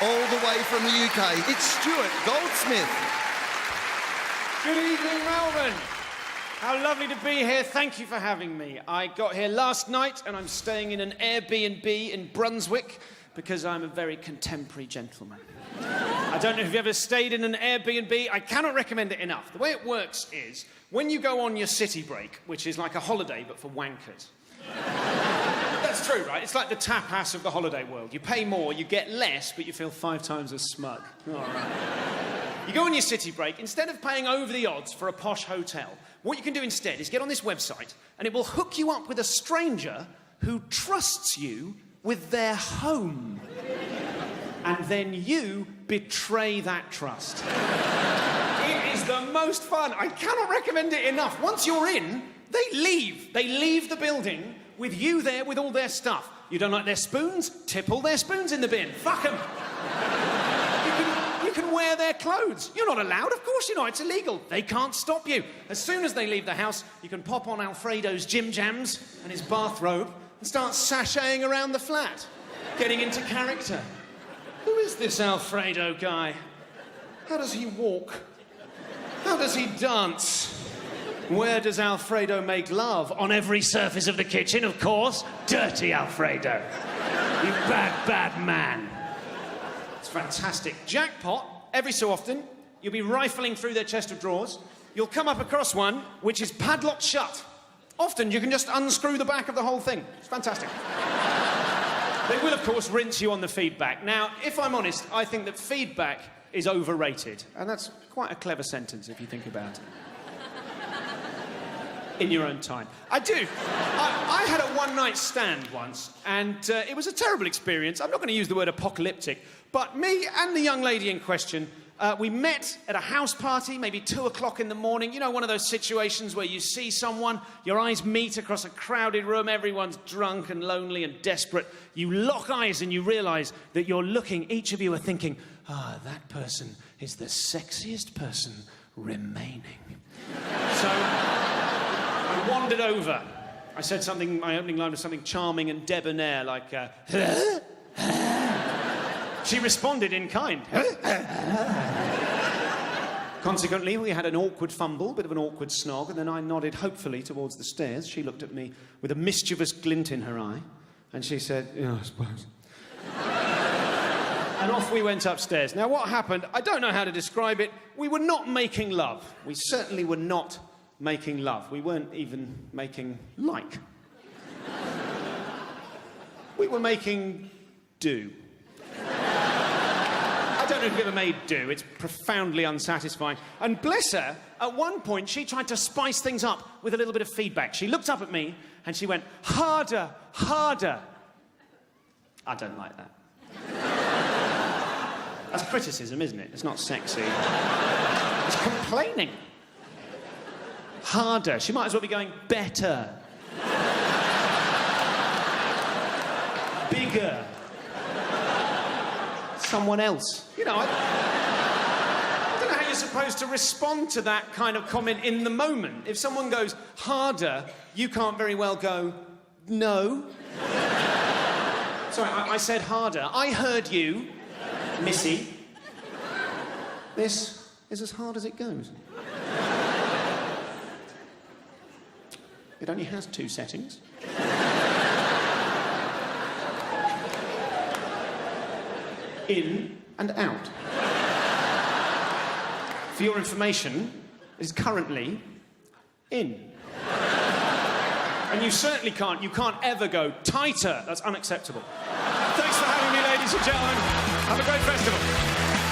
all the way from the UK, it's Stuart Goldsmith. Good evening, Melbourne. How lovely to be here. Thank you for having me. I got here last night and I'm staying in an Airbnb in Brunswick because I'm a very contemporary gentleman. I don't know if you've ever stayed in an Airbnb. I cannot recommend it enough. The way it works is, when you go on your city break, which is like a holiday but for wankers. That's true, right? It's like the tapas of the holiday world. You pay more, you get less, but you feel 5 times as smug. All right. You go on your city break, instead of paying over the odds for a posh hotel, what you can do instead is get on this website and it will hook you up with a stranger who trusts you with their home. And then you betray that trust. It is the most fun. I cannot recommend it enough. Once you're in, they leave. They leave the building with you there with all their stuff. You don't like their spoons? Tip all their spoons in the bin. Fuck them. You can wear their clothes. You're not allowed. Of course you're not. It's illegal. They can't stop you. As soon as they leave the house, you can pop on Alfredo's gym jams and his bathrobe and start sashaying around the flat, getting into character. Who is this Alfredo guy? How does he walk? How does he dance? Where does Alfredo make love? On every surface of the kitchen, of course. Dirty Alfredo. You bad, bad man. It's fantastic. Jackpot, every so often, you'll be rifling through their chest of drawers. You'll come up across one which is padlocked shut. Often you can just unscrew the back of the whole thing. It's fantastic. They will, of course, rinse you on the feedback. Now, if I'm honest, I think that feedback is overrated. And that's quite a clever sentence if you think about it. In your own time. I do. I had a one-night stand once, and it was a terrible experience. I'm not going to use the word apocalyptic, but me and the young lady in question, we met at a house party, maybe 2 o'clock in the morning. You know, one of those situations where you see someone, your eyes meet across a crowded room, everyone's drunk and lonely and desperate. You lock eyes and you realise that you're looking, each of you are thinking, that person is the sexiest person remaining. So I wandered over. I said something, my opening line was something charming and debonair, like, She responded in kind. Consequently, we had an awkward fumble, bit of an awkward snog, and then I nodded hopefully towards the stairs. She looked at me with a mischievous glint in her eye, and she said, yeah, I suppose. And off we went upstairs. Now, what happened, I don't know how to describe it. We were not making love. We certainly were not making love. We weren't even making like. We were making do. I don't know if you've ever made do. It's profoundly unsatisfying. And bless her, at one point, she tried to spice things up with a little bit of feedback. She looked up at me and she went, harder, harder. I don't like that. That's criticism, isn't it? It's not sexy. It's complaining. Harder. She might as well be going better. Bigger. Someone else. You know, I don't know how you're supposed to respond to that kind of comment in the moment. If someone goes harder, you can't very well go, no. Sorry, I said harder. I heard you, Missy. This is as hard as it goes. It only has 2 settings. In and out. For your information, it is currently in. And you certainly can't, you can't ever go tighter. That's unacceptable. Thanks for having me, ladies and gentlemen. Have a great festival.